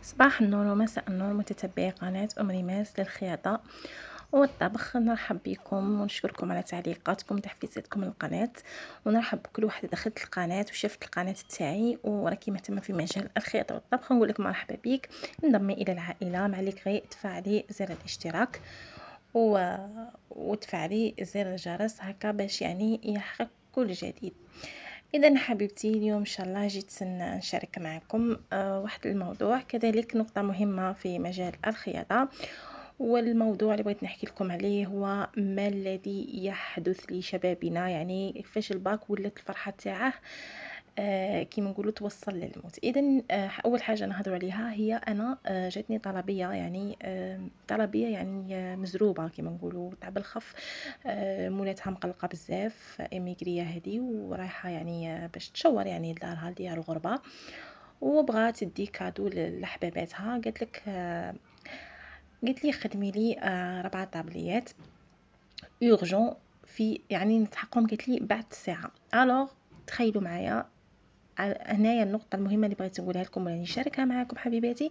صباح النور ومساء النور متتبعي قناة أم ريماس للخياطة والطبخ. نرحب بكم ونشكركم على تعليقاتكم وتحفيزاتكم للقناة، ونرحب بكل واحدة دخلت القناة وشافت القناة تاعي وراكي مهتمة في مجال الخياطة والطبخ. نقول لك مرحبا بك، انضمي إلى العائلة. ما عليك غير تفعلي زر الاشتراك وتفعلي زر الجرس هكا باش يعني يلحقك كل جديد. اذا حبيبتي اليوم ان شاء الله جيت نشارك معكم واحد الموضوع، كذلك نقطة مهمة في مجال الخياطة. والموضوع اللي بغيت نحكي لكم عليه هو ما الذي يحدث لشبابنا، يعني فاش الباك ولات الفرحة تاعه كيما نقولوا توصل للموت. اذا اول حاجه نهضروا عليها هي انا جاتني طلبيه، يعني طلبيه يعني مزروبه كيما نقولوا تاع بالخف. مولاتها مقلقه بزاف، ايميغريه هذه ورايحه يعني باش تشور يعني لدارها ديال الغربه، وبغات تدي كادو لحباباتها. قالت لي خدمي لي 4 طابليات اورجون في يعني نتحقهم. قالت لي بعد الساعه. الوغ تخيلوا معايا هنايا النقطة المهمة اللي بغيت نقولها لكم ولا نشاركها معاكم حبيباتي.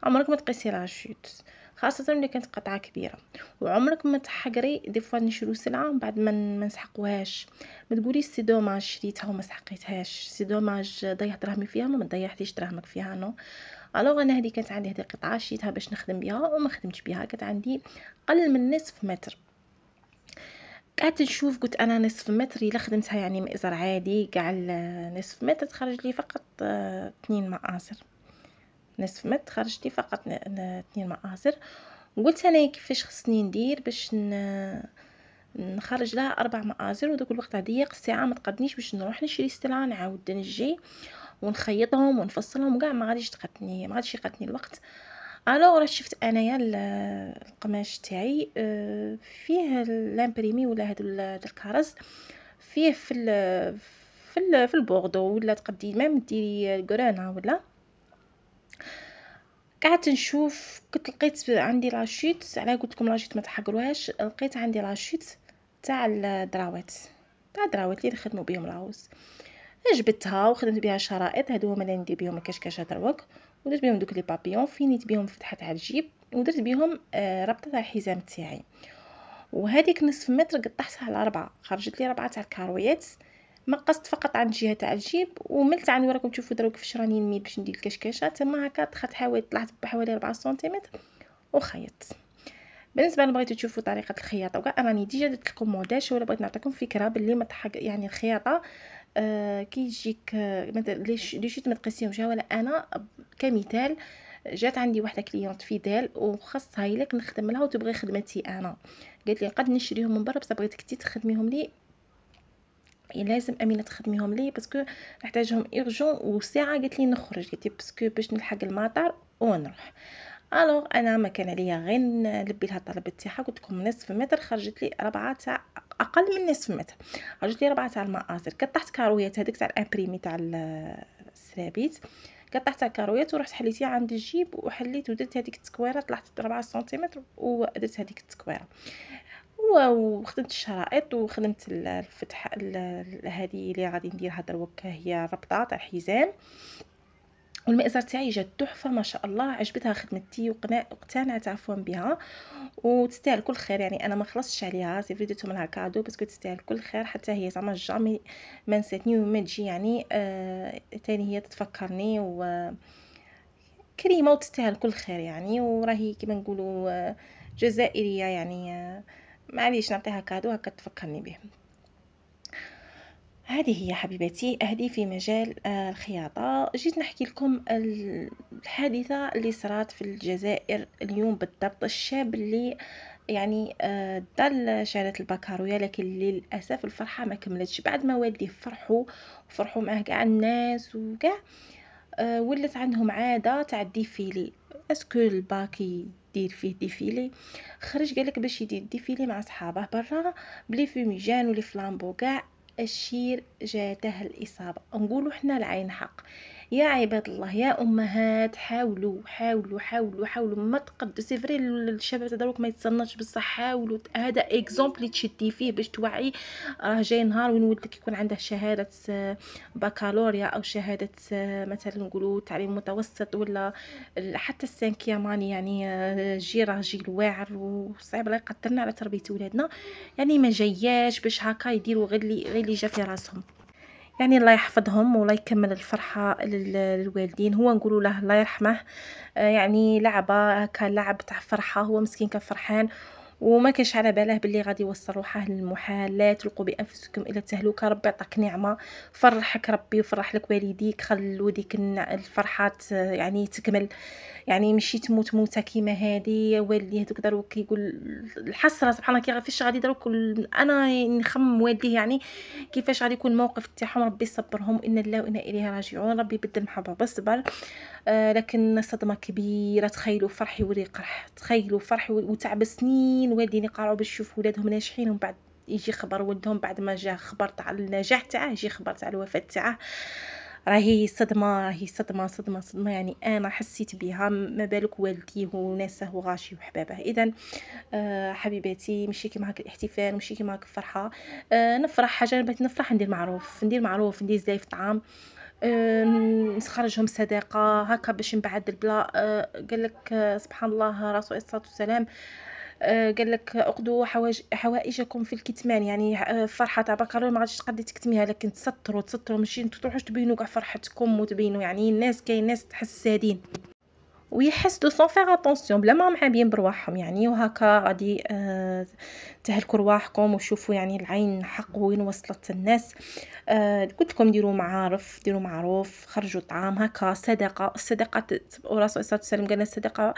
عمرك ما تقيسي لاشوت، خاصة ملي كانت قطعة كبيرة، وعمرك ما تحقري دي فوا نشرو سلعة من بعد ما نسحقوهاش. ما تقوليش سي دوماج شريتها وما سحقيتهاش، سي دوماج ضيعت دراهمي فيها ما ضيعتيش دراهمك فيها. نو الوغ انا هذه كانت عندي هذه قطعة شريتها باش نخدم بها وما خدمتش بها، كانت عندي قل من نصف متر. قعدت نشوف قلت انا نصف متر الا خدمتها يعني مئزر عادي كاع نصف متر تخرج لي فقط 2 مآزر. نصف متر خرج لي فقط 2 مآزر. قلت انا كيفاش خصني ندير باش نخرج لها 4 مآزر، ودوك الوقت ضيق الساعه ما تقدنيش باش نروح نشري سترا نعاود نجي ونخيطهم ونفصلهم وكاع ما غاديش تقدني، ما غاديش يقدني الوقت. الوغ راه شفت انايا القماش تاعي فيه لامبريمي ولا هادو الكرز فيه في البوردو، ولا تقدي ميم ديري كورونا. ولا قعدت نشوف كنت لقيت عندي لاشيت، على قلت لكم لاشيت ما تحقروهاش، لقيت عندي لاشيت تاع الدراوات، تاع الدراوات اللي يخدموا بهم العروس. جبتها وخدمت بها شرائط، هادو هما اللي ندير بهم الكشكشه دروك، ودرت بهم دوك لي بابيون، فينيت بهم فتحه تاع الجيب، ودرت بهم ربطه تاع الحزام تاعي. وهذيك نصف متر قطعتها على 4، خرجت لي 4 تاع الكارويات. مقصت فقط عند الجهه تاع الجيب وملت عند وراكم تشوفوا دروك كيفاش راني نميل باش ندير الكشكشه تما هكا. دخلت حاولت طلعت بحوالي 4 سنتيمتر وخيطت. بالنسبه بغيتو تشوفوا طريقه الخياطه وكاع راني ديجا درت لكم موديل، ولا بغيت نعطيكم فكره باللي ما تحق يعني الخياطه كي يجيك لي شيت ما تقيسيهمش. ولا انا كمثال جات عندي واحده كليونط فيدال وخاصها لك نخدم لها وتبغي خدمتي انا، قالت لي قد نشريهم من برا بس بغيتك انتي تخدميهم لي، لازم امينه تخدميهم لي باسكو نحتاجهم اورجون. وساعه قالت لي نخرج، قالت لي باسكو باش نلحق المطار ونروح. الوغ انا ما كان عليا غير نلبي لها الطلب تاعها. قلت لكم نصف متر خرجت لي 4 تاع اقل من نصف متر، خرجت لي 4 تاع المقاصر. قطعت كارويات هذيك تاع الامبريمي تاع السرابيت، قطعت كارويات ورحت حليتيها عند الجيب وحليت ودرت هذيك التكويره، طلعت 4 سنتيمتر ودرت هذيك التكويره. وخدمت الشرائط وخدمت الفتح هذه اللي غادي نديرها دروك، هي ربطه تاع الحزام. والمئزر تاعي جات تحفه ما شاء الله، عجبتها خدمتي واقتنعت عفوا بها وتستاهل كل خير. يعني انا ما خلصتش عليها، سي فيديو لها كادو باسكو تستاهل كل خير، حتى هي زعما جامي ما نساتني وما تجي يعني تاني هي تتفكرني وكريمه وتستاهل كل خير يعني. وراهي كيما نقولوا جزائريه يعني معليش نعطيها كادو هكا تفكرني به. هذه هي حبيبتي، هذه في مجال الخياطة. جيت نحكي لكم الحادثة اللي صارت في الجزائر اليوم بالضبط. الشاب اللي يعني دار شهادة البكالوريا لكن للأسف الفرحة ما كملتش بعد ما والديه وفرحوا معاه كاع الناس وكاع. ولات عندهم عادة تاع الديفيلي، اسكو الباكي دير فيه ديفيلي. خرج قالك باش يدير ديفيلي مع صحابه برا بلي فوميجان ولي فلامبو كاع. الشير جاته الإصابة، نقولوا حنا العين حق. يا عباد الله يا امهات، حاولوا حاولوا حاولوا حاولوا ما تقد سي فري الشباب تاع دروك ما يتصنتش، بصح حاولوا. هذا اكزومبل تشدي فيه باش توعي. راه جاي نهار وين ولدك يكون عنده شهاده بكالوريا او شهاده مثلا نقولوا تعليم متوسط، ولا حتى السانكياماني، يعني جي راه جيل واعر وصعيب الله يقدرنا على تربيه ولادنا. يعني ما جاياش باش هكا يديروا غير اللي جا في راسهم. يعني الله يحفظهم والله يكمل الفرحة للوالدين. هو نقولوا له الله يرحمه، يعني لعبة كان لعب تاع فرحة، هو مسكين كان فرحان وما كانش على باله باللي غادي يوصل روحه للمحال. لا تلقوا بانفسكم الى التهلكه، ربي يعطيك نعمه، فرحك ربي وفرح لك والديك، خلوا ديك الفرحات يعني تكمل. يعني ماشي تموت موته كيما هادي. والدي هذوك دروك كيقول الحسره سبحان الله كيفاش غادي دروك انا نخمم والديه يعني كيفاش غادي يكون الموقف تاعهم. ربي يصبرهم، ان الله وانا اليه راجعون، ربي يبدل محبه بالصبر. لكن صدمه كبيره. تخيلوا فرح يوري قرح، تخيلوا فرح وتعب سنين والدين يقارعوا باش يشوفوا ولادهم ناجحين، ومن بعد يجي خبر ولدهم بعد ما جا خبر تاع النجاح تاعه يجي خبر تاع الوفاه تاعه. راهي صدمه، راهي صدمه صدمه صدمه. يعني انا حسيت بها، ما بالك والديه وناسه وغاشي وحبابه. اذا حبيباتي ماشي كيما هكا الاحتفال، ماشي كيما هكا الفرحه. نفرح حاجه بغيت نفرح ندير معروف، ندير معروف، ندير زايف طعام، نخرجهم صداقه هكا باش من بعد البلا. قال لك سبحان الله رسول الصلاه والسلام قال لك اقضوا حوائجكم في الكتمان. يعني فرحه تاع بكره ما غاديش تقدري تكتميها، لكن تستروا ماشي نتو تروحوش تبينوا كاع فرحتكم وتبينوا. يعني الناس كاين ناس حسادين ويحسدوا سون فيغ اتونسيون بلا ما محابين برواحهم يعني. وهكا غادي تهلكوا رواحكم وشوفوا يعني العين حق وين وصلت الناس. قلت لكم ديروا معارف، ديروا معروف، خرجوا طعام هكا صدقه. الصدقه الرسول صلى الله عليه وسلم قال الصدقه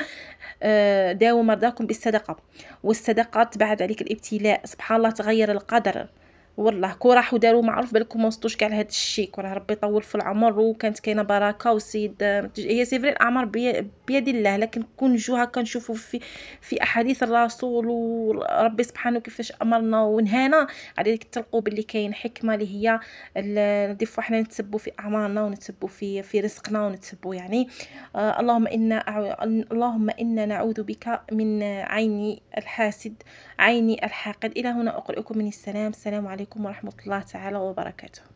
داووا مرضاكم بالصدقه، والصدقه تبعد عليك الابتلاء. سبحان الله تغير القدر. والله كون راحوا داروا معروف بالكم ما وصلوش كاع لهذا الشيء. كون ربي يطول في العمر وكانت كاينه بركه وسيد. هي سي فري الاعمار بيد الله، لكن كون نجو هكا نشوفوا في احاديث الرسول وربي سبحانه كيفاش امرنا ونهانا، غادي تلقوا باللي كاين حكمه اللي هي دي فوا حنا نتسبوا في اعمارنا ونتسبوا في رزقنا ونتسبوا يعني. اللهم انا نعوذ بك من عين الحاسد، عين الحاقد. الى هنا اقرئكم من السلام. السلام عليكم ورحمه الله تعالى وبركاته.